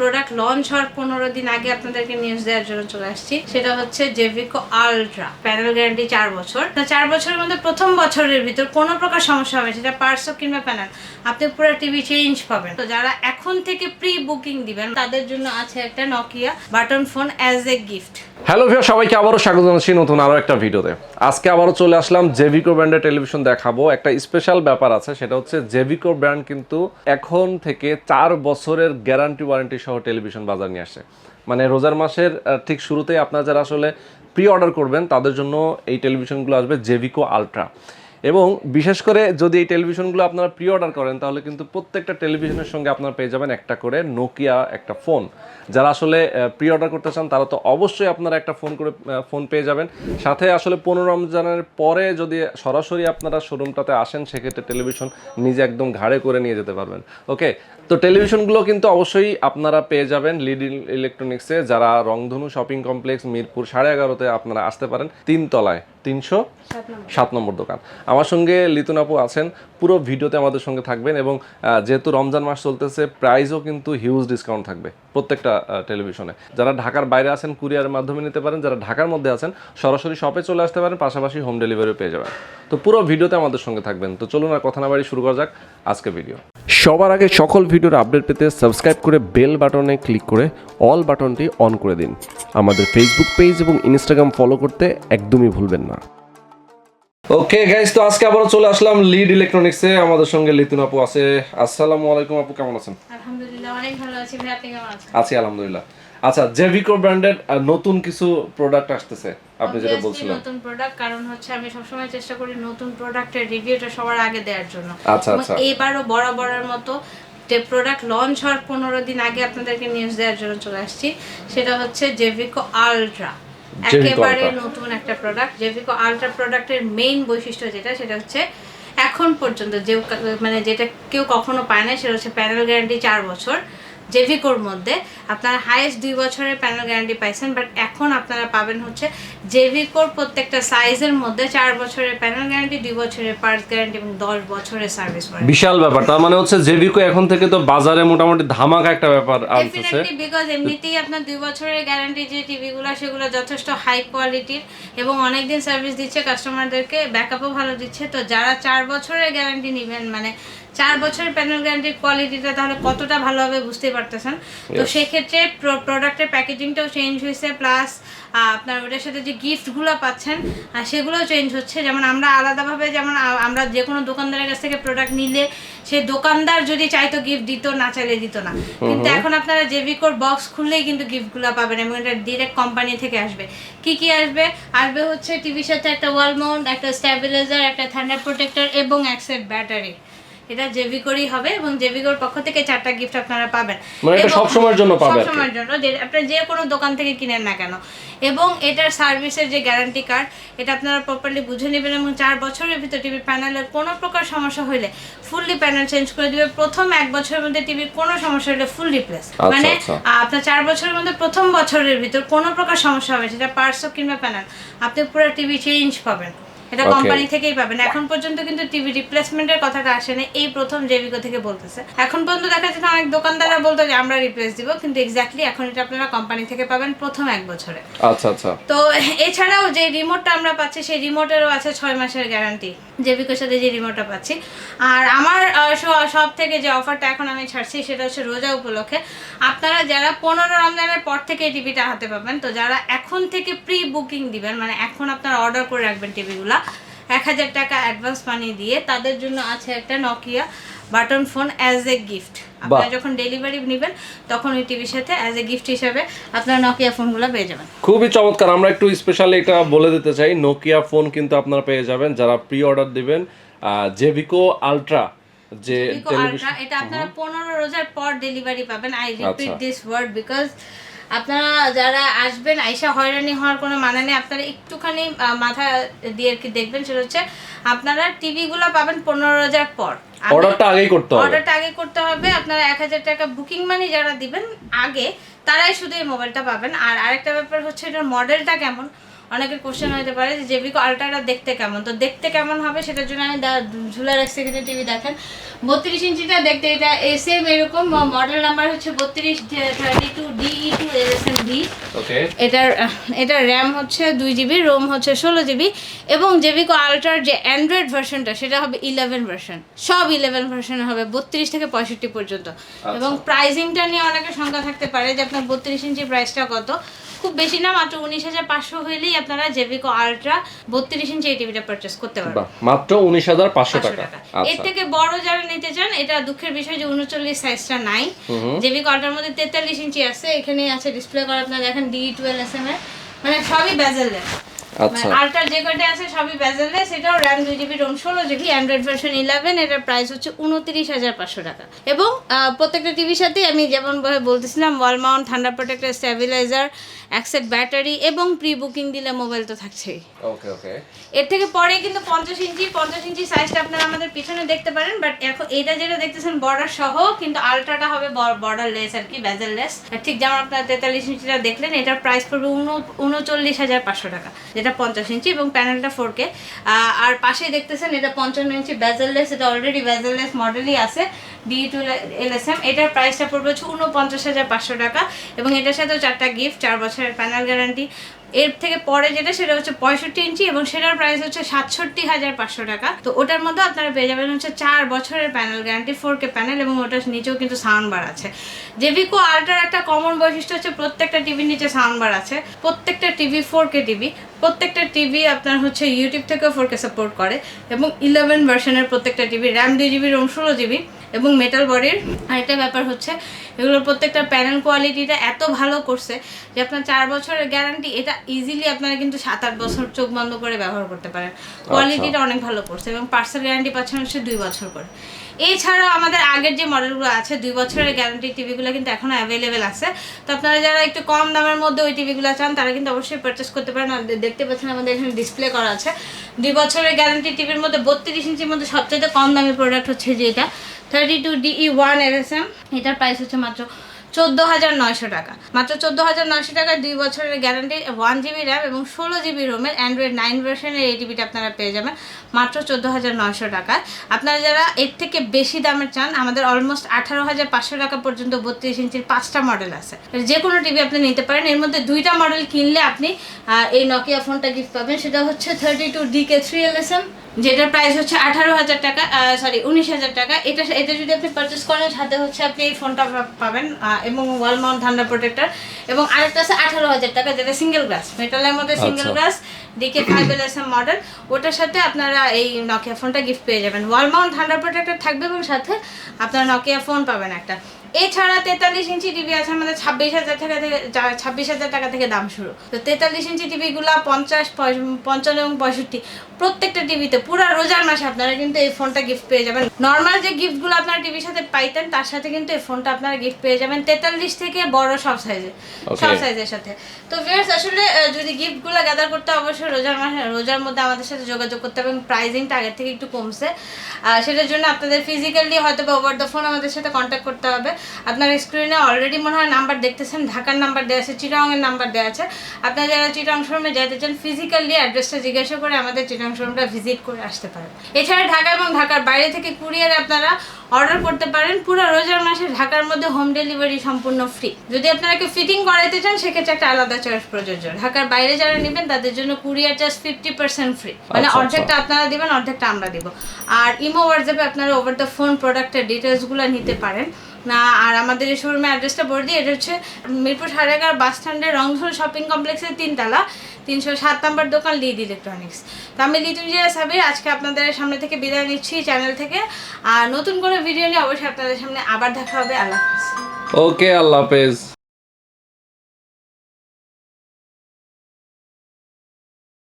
Product launch হওয়ার 15 দিন আগে আপনাদেরকে নিউজ দেওয়ার জন্য চলে আসছি। সেটা হচ্ছে JVCO আলট্রা, প্যানেল গ্যারান্টি 4 বছর। 4 বছরের মধ্যে প্রথম বছরের ভিতর কোনো প্রকার সমস্যা হবে, সেটা পার্টস কিংবা প্যানেল, আপনি পুরো টিভি চেঞ্জ পাবেন। তো যারা এখন থেকে প্রি বুকিং দিবেন তাদের জন্য আছে একটা Nokia button phone as a gift. Hello viewer, সবাইকে আবারও স্বাগত জানাচ্ছি নতুন আরও একটা ভিডিওতে। আজকে আবারও চলে আসলাম JVCO ব্র্যান্ডের টেলিভিশন দেখাবো। একটা স্পেশাল ব্যাপার আছে, সেটা হচ্ছে JVCO ব্র্যান্ড কিন্তু এখন থেকে 4 বছরের গ্যারান্টি ওয়ারেন্টি সহ টেলিভিশন বাজার নিয়ে আসে। মানে রোজার মাসের ঠিক শুরুতেই আপনারা যারা আসলে প্রি অর্ডার করবেন তাদের জন্য এই টেলিভিশনগুলো আসবে JVCO আলট্রা। এবং বিশেষ করে যদি এই টেলিভিশনগুলো আপনারা প্রি অর্ডার করেন তাহলে কিন্তু প্রত্যেকটা টেলিভিশনের সঙ্গে আপনারা পেয়ে যাবেন একটা করে নোকিয়া একটা ফোন। যারা আসলে প্রি অর্ডার করতে চান তারা তো অবশ্যই আপনারা একটা ফোন পেয়ে যাবেন। সাথে আসলে 15 রমজানের পরে যদি সরাসরি আপনারা শোরুমটাতে আসেন সেক্ষেত্রে টেলিভিশন নিজে একদম ঘাড়ে করে নিয়ে যেতে পারবেন। ওকে, তো টেলিভিশনগুলো কিন্তু অবশ্যই আপনারা পেয়ে যাবেন লিড ইলেকট্রনিক্সে। যারা রংধনু শপিং কমপ্লেক্স মিরপুর 11:30-তে আপনারা আসতে পারেন, 3 তলায় 307 নম্বর দোকান। আমার সঙ্গে লিতুন আপু আছেন, পুরো ভিডিওতে আমাদের সঙ্গে থাকবেন। এবং যেহেতু রমজান মাস চলতেছে, প্রাইসও কিন্তু হিউজ ডিসকাউন্ট থাকবে প্রত্যেকটা টেলিভিশনে। যারা ঢাকার বাইরে আছেন কুরিয়ারের মাধ্যমে নিতে পারেন, যারা ঢাকার মধ্যে আছেন সরাসরি শপে চলে আসতে পারেন, পাশাপাশি হোম ডেলিভারিও পেয়ে যাবেন। তো পুরো ভিডিওতে আমাদের সঙ্গে থাকবেন। তো চলুন আর কথা না বাড়ি শুরু করা যাক আজকে ভিডিও। সবার আগে সকল ভিডিওর আপডেট পেতে সাবস্ক্রাইব করে বেল বাটনে ক্লিক করে অল বাটনটি অন করে দিন। আমাদের ফেসবুক পেজ এবং ইনস্টাগ্রাম ফলো করতে একদমই ভুলবেন না। ওকে গাইস, তো আজকে আবারও চলে আসলাম লিড ইলেকট্রনিক্সে। আমাদের সঙ্গে লিতুন আপু আছে। আসসালামু আলাইকুম আপু, কেমন আছেন? আলহামদুলিল্লাহ, অনেক ভালো আছি ভাই, আপনি কেমন আছেন? আছি আলহামদুলিল্লাহ। আচ্ছা, JVCO ব্র্যান্ডের নতুন কিছু প্রোডাক্ট আসতেছে, আপনি যেটা বলছিলেন। নতুন প্রোডাক্ট, কারণ হচ্ছে আমি সবসময় চেষ্টা করি নতুন প্রোডাক্টের রিভিউটা সবার আগে দেওয়ার জন্য। আচ্ছা আচ্ছা, এইবারও বরাবরের মতো যে প্রোডাক্ট লঞ্চ হওয়ার 15 দিন আগে আপনাদেরকে নিউজ দেওয়ার জন্য চলে আসছি। সেটা হচ্ছে JVCO আলট্রা, একেবারে নতুন একটা প্রোডাক্ট। JVCO আলট্রা প্রোডাক্টের মেইন বৈশিষ্ট্য সেটা হচ্ছে এখন পর্যন্ত যেটা কেউ কখনো পায় না, সেটা হচ্ছে প্যানেল গ্যারান্টি 4 বছর। JVCOর মধ্যে আপনারা হাইয়েস্ট 2 বছরের প্যানেল গ্যারান্টি পাইছেন, বাট এখন আপনারা পাবেন হচ্ছে JVCOর প্রত্যেকটা সাইজের মধ্যে 4 বছরের প্যানেল গ্যারান্টি, 2 বছরের পার্টস গ্যারান্টি এবং 10 বছরের সার্ভিস ওয়ারেন্টি। বিশাল ব্যাপার। তার মানে হচ্ছে JVCO এখন থেকে তো বাজারে মোটামুটি ধামাকা একটা ব্যাপার আনতেছে। ডেফিনেটলি, বিকজ এমনিতেই আপনার 2 বছরের গ্যারান্টি যে টিভিগুলো সেগুলো যথেষ্ট হাই কোয়ালিটির এবং অনেক দিন সার্ভিস দিচ্ছে কাস্টমারদেরকে, ব্যাকআপও ভালো দিচ্ছে। তো যারা 4 বছরের গ্যারান্টি নেবেন, মানে 4 বছরের প্যানেল গ্যারান্টির কোয়ালিটিটা তাহলে কতটা ভালো হবে বুঝতেই পারতেছেন। তো সেক্ষেত্রে প্রোডাক্টের প্যাকেজিংটাও চেঞ্জ হয়েছে, প্লাস আপনার ওটার সাথে যে গিফটগুলো পাচ্ছেন সেগুলোও চেঞ্জ হচ্ছে। যেমন আমরা আলাদাভাবে, যেমন আমরা যে কোনো দোকানদারের কাছ থেকে প্রোডাক্ট নিলে সে দোকানদার যদি চাইতো গিফট দিত, না চাইলে দিত না, কিন্তু এখন আপনারা JVCOর বক্স খুললেই কিন্তু গিফটগুলো পাবেন এবং এটা ডিরেক্ট কোম্পানি থেকে আসবে। কি কি আসবে? আসবে হচ্ছে টিভির সাথে একটা ওয়াল মাউন্ট, একটা স্ট্যাবিলাইজার, একটা থান্ডার প্রোটেক্টর এবং এক সেট ব্যাটারি। এটা JVCOরই হবে এবং JVCOর পক্ষ থেকে 4টা গিফট আপনারা পাবেন। মানে এটা সব সময়ের জন্য পাবেন, সব সময়ের জন্য, যে আপনি যে কোনো দোকান থেকে কিনেন না কেন। এবং এটার সার্ভিসের যে গ্যারান্টি কার্ড, এটা আপনারা প্রপারলি বুঝে নেবেন এবং 4 বছরের ভিতর টিভির প্যানেলের কোনো প্রকার সমস্যা হলে ফুললি প্যানেল চেঞ্জ করে দিবে। প্রথম 1 বছরের মধ্যে টিভির কোনো সমস্যা হলে ফুল রিপ্লেস। মানে আপনার 4 বছরের মধ্যে প্রথম বছরের ভিতর কোনো প্রকার সমস্যা হবে, সেটা পার্টস কিংবা প্যানেল, আপনি পুরো টিভি চেঞ্জ পাবেন। এটা কোম্পানি থেকেই পাবেন। এখন পর্যন্ত কিন্তু টিভি রিপ্লেসমেন্টের কথাটা আসেনি, এই প্রথম JVCO থেকে বলতেছে। এখন পর্যন্ত দেখা যাচ্ছে অনেক দোকানদাররা বলতো যে আমরা রিপ্লেস দিব, কিন্তু এক্স্যাক্টলি এখন এটা আপনারা কোম্পানি থেকে পাবেন প্রথম 1 বছরে। আচ্ছা আচ্ছা। তো এছাড়াও যে রিমোটটা আমরা পাচ্ছি সেই রিমোটেরও আছে 6 মাসের গ্যারান্টি, JVCOর সাথে যে রিমোটটা পাচ্ছি। আর আমার সব থেকে যে অফারটা এখন আমি ছাড়ছি সেটা হচ্ছে রোজা উপলক্ষে। আপনারা যারা 15 রমজানের পর থেকে এই টিভিটা হাতে পাবেন, তো যারা এখন থেকে প্রি বুকিং দিবেন, মানে এখন আপনারা অর্ডার করে রাখবেন টিভিগুলো 1000 টাকা অ্যাডভান্স মানি দিয়ে, তাদের জন্য আছে একটা Nokia button phone as a gift. আপনারা যখন ডেলিভারি নেবেন তখন ওই টিভির সাথে অ্যাজ এ গিফট হিসেবে আপনারা নকিয়া ফোনগুলো পেয়ে যাবেন। খুবই চমৎকার। আমরা একটু স্পেশালি এটা বলে দিতে চাই, নকিয়া ফোন কিন্তু আপনারা পেয়ে যাবেন যারা প্রি অর্ডার দিবেন। JVCO আলট্রা যে টেলিভিশন, এটা আপনারা 15 রোজার পর ডেলিভারি পাবেন। I repeat this word because আপনারা যারা আসবেন আইসা হয়রানি হওয়ার কোনো মানে নেই। আপনারা একটুখানি মাথা দিয়ে আর কি দেখবেন, সেটা হচ্ছে আপনারা টিভিগুলো পাবেন 15 রোজার পর। অর্ডারটা আগেই করতে হবে। আপনারা 1000 টাকা বুকিং মানি যারা দিবেন আগে, তারাই শুধু এই মোবাইলটা পাবেন। আর আরেকটা ব্যাপার হচ্ছে এটার মডেলটা কেমন, অনেকের কোশ্চেন হতে পারে যে জেভিকো আলট্রাটা দেখতে কেমন, তো দেখতে কেমন হবে সেটার জন্য আমি ঝুলা রাখছি এখানে টিভি দেখেন। 32 ইঞ্চিটা দেখতে এটা সেম এরকম, মডেল নাম্বার হচ্ছে 3232DE2LSMV। ওকে, এটার র্যাম হচ্ছে 2 GB, রোম হচ্ছে 16 GB, এবং জেভিকো আলট্রার যে অ্যান্ড্রয়েড ভার্সনটা সেটা হবে 11 ভার্সন, সব 11 ভার্সন হবে 32 থেকে 65 পর্যন্ত। এবং প্রাইসিংটা নিয়ে অনেকের শঙ্কা থাকতে পারে যে আপনার 32 ইঞ্চি প্রাইসটা কত, খুব বেশি না, মাত্র 19,500 হইলেই আপনারা জেভিকো আলট্রা 32 ইঞ্চি এই টিভিটা পারচেস করতে পারবেন, মাত্র 19,500 টাকা। এর থেকে বড় যারা নিতে চান, এটা দুঃখের বিষয় যে 39 সাইজটা নাই, জেভিকো আলট্রার মধ্যে 43 ইঞ্চি আছে, এখানে আছে ডিসপ্লে করা, আপনারা দেখেন DE2LSM এর, মানে সবই বেজেললেস। আলট্রার যে কয়টা আছে সবই বেজেললেস, এটাও RAM 2 GB, ROM 16 GB, Android version 11, এটার প্রাইস হচ্ছে 29,500 টাকা। এবং প্রত্যেকটা টিভির সাথে আমি যেমন বলতেছিলাম wall mount, thunder protector, stabiliser, অ্যাক্সেট ব্যাটারি এবং প্রি বুকিং দিলে মোবাইল তো থাকছেই। ওকে ওকে, এর থেকে পরে কিন্তু 50 ইঞ্চি সাইজটা আপনারা আমাদের পিছনে দেখতে পারেন, বাট এখন এটা যেটা দেখতেছেন বর্ডার সহ, কিন্তু আলট্রাটা হবে বর্ডারলেস আর কি, বেজেললেস। ঠিক যেমন আপনারা 43 ইঞ্চিটা দেখলেন, এটার প্রাইস পড়বে 39,500 টাকা, যেটা 50 ইঞ্চি এবং প্যানেলটা 4K। আর পাশেই দেখতেছেন এটা 55 ইঞ্চি বেজেললেস, এটা অলরেডি বেজেললেস মডেলই আছে, DE2LSM। এটার প্রাইসটা পড়বে হচ্ছে 49,500 টাকা, এবং এটার সাথেও 4টা গিফট, 4 বছরের প্যানেল গ্যারান্টি। এর থেকে পরে যেটা সেটা হচ্ছে 65 ইঞ্চি, এবং সেটার প্রাইস হচ্ছে 67,500 টাকা। তো ওটার মধ্যে আপনারা পেয়ে যাবেন হচ্ছে 4 বছরের প্যানেল গ্যারান্টি, 4K প্যানেল, এবং ওটার নিচেও কিন্তু সাউন্ড বার আছে। জেভিকো আলট্রার একটা কমন বৈশিষ্ট্য হচ্ছে প্রত্যেকটা টিভির নিচে সাউন্ড বার আছে, প্রত্যেকটা টিভি 4K টিভি, প্রত্যেকটা টিভি আপনার হচ্ছে ইউটিউব থেকেও 4K সাপোর্ট করে, এবং 11 ভার্সনের প্রত্যেকটা TV, RAM 2 GB, ROM 16 GB, এবং মেটাল বডির। আরেকটা ব্যাপার হচ্ছে এগুলোর প্রত্যেকটা প্যানেল কোয়ালিটিটা এত ভালো করছে যে আপনার 4 বছরের গ্যারান্টি, এটা ইজিলি আপনারা কিন্তু 7-8 বছর চোখ বন্ধ করে ব্যবহার করতে পারেন, কোয়ালিটিটা অনেক ভালো করছে, এবং পার্সেল গ্যারান্টি পাচ্ছেন হচ্ছে 2 বছর করে। এছাড়াও আমাদের আগের যে মডেলগুলো আছে 2 বছরের গ্যারান্টি টিভিগুলো কিন্তু এখনও অ্যাভেলেবেল আছে, তো আপনারা যারা একটু কম দামের মধ্যে ওই টিভিগুলো চান তারা কিন্তু অবশ্যই পারচেস করতে পারেন। দেখতে পাচ্ছেন আমাদের এখানে ডিসপ্লে করা আছে 2 বছরের গ্যারান্টি টিভির মধ্যে 32 ইঞ্চির মধ্যে সবচেয়ে কম দামি প্রোডাক্ট হচ্ছে যে এটা 32DE1LSM, এটার প্রাইস হচ্ছে মাত্র 14,900 টাকা, মাত্র 14,900 টাকায় 2 বছরের গ্যারান্টি, 1 GB র্যাম এবং 16 GB রোমের অ্যান্ড্রয়েড 9 ভার্সনের এই টিভিটা আপনারা পেয়ে যাবেন মাত্র 14,900 টাকায়। আপনারা যারা এর থেকে বেশি দামের চান, আমাদের অলমোস্ট 18,500 টাকা পর্যন্ত 32 ইঞ্চির 5টা মডেল আছে, যে কোনো টিভি আপনি নিতে পারেন। এর মধ্যে 2টা মডেল কিনলে আপনি এই নকিয়া ফোনটা গিফট পাবেন, সেটা হচ্ছে 32DK3LSM, যেটার প্রাইস হচ্ছে 18,000 টাকা, 19,000 টাকা। এটা যদি আপনি পারচেস করেন, সাথে হচ্ছে আপনি এই ফোনটা পাবেন, এবং ওয়াল মাউন্ট থান্ডার প্রোটেক্টর, এবং আরেকটা আছে 18,000 টাকা, যেটা সিঙ্গেল গ্লাস, মেটালের মধ্যে সিঙ্গেল গ্লাস DK5LSM মডেল, ওটার সাথে আপনারা এই নকিয়া ফোনটা গিফট পেয়ে যাবেন। ওয়াল মাউন্ট থান্ডার প্রোটেক্টর থাকবে, এবং সাথে আপনারা নকিয়া ফোন পাবেন একটা। এছাড়া 43 ইঞ্চি টিভি আছে আমাদের 26,000 টাকা থেকে দাম শুরু। তো 43 ইঞ্চি টিভিগুলো 50, 55 এবং 65 প্রত্যেকটা টিভিতে পুরো রোজার মাসে আপনারা কিন্তু এই ফোনটা গিফট পেয়ে যাবেন। নর্মাল যে গিফটগুলো আপনারা টিভির সাথে পাইতেন তার সাথে কিন্তু এই ফোনটা আপনারা গিফট পেয়ে যাবেন 43 থেকে বড় সব সাইজের সাথে। তো ভিউয়ার্স, আসলে যদি গিফটগুলো গ্যাদার করতে অবশ্যই রোজার মধ্যে আমাদের সাথে যোগাযোগ করতে হবে, এবং প্রাইসিংটা আগের থেকে একটু কমছে, সেটার জন্য আপনাদের ফিজিক্যালি হয়তো বা ওভার দ্য ফোন আমাদের সাথে কন্ট্যাক্ট করতে হবে। আপনার স্ক্রিনে অলরেডি মনে হয় নাম্বার দেখতেছেন, ঢাকার নাম্বার দেওয়া আছে, চিটাগংয়ের নাম্বার দেওয়া আছে। আপনারা যারা চিটাগং শোরুমে যেতে চান, ফিজিক্যালি অ্যাড্রেসটা জিজ্ঞাসা করে আমাদের চিটাগং শোরুমটা ভিজিট করে আসতে পারেন। এছাড়া ঢাকা এবং ঢাকার বাইরে থেকে কুরিয়ারে আপনারা অর্ডার করতে পারেন। পুরো রোজার মাসে ঢাকার মধ্যে হোম ডেলিভারি সম্পূর্ণ ফ্রি। যদি আপনারা কেউ ফিটিং করাইতে চান, সেক্ষেত্রে একটা আলাদা চার্জ প্রযোজ্য। ঢাকার বাইরে যারা নেবেন তাদের জন্য কুরিয়ার চার্জ 50% ফ্রি, মানে অর্ধেকটা আপনারা দিবেন, অর্ধেকটা আমরা দিব। আর ইমো হোয়াটসঅ্যাপে আপনারা ওভার দ্য ফোন প্রোডাক্টের ডিটেলসগুলো নিতে পারেন না। আর আমাদের এই শোরুমের অ্যাড্রেসটা বলে দিই, এটা হচ্ছে মিরপুর 11.5 বাস স্ট্যান্ডের রংধর শপিং কমপ্লেক্সের 3 তলা 307 নম্বর দোকান লিড ইলেকট্রনিক্স। তো আমি লিতুঞ্জিয়া সাবির আজকে আপনাদের সামনে থেকে বিদায় নিচ্ছি চ্যানেল থেকে। আর নতুন কোনো ভিডিও নিয়ে অবশ্যই আপনাদের সামনে আবার দেখা হবে। আল্লাহ হাফেজ। ওকে, আল্লাহ হাফেজ।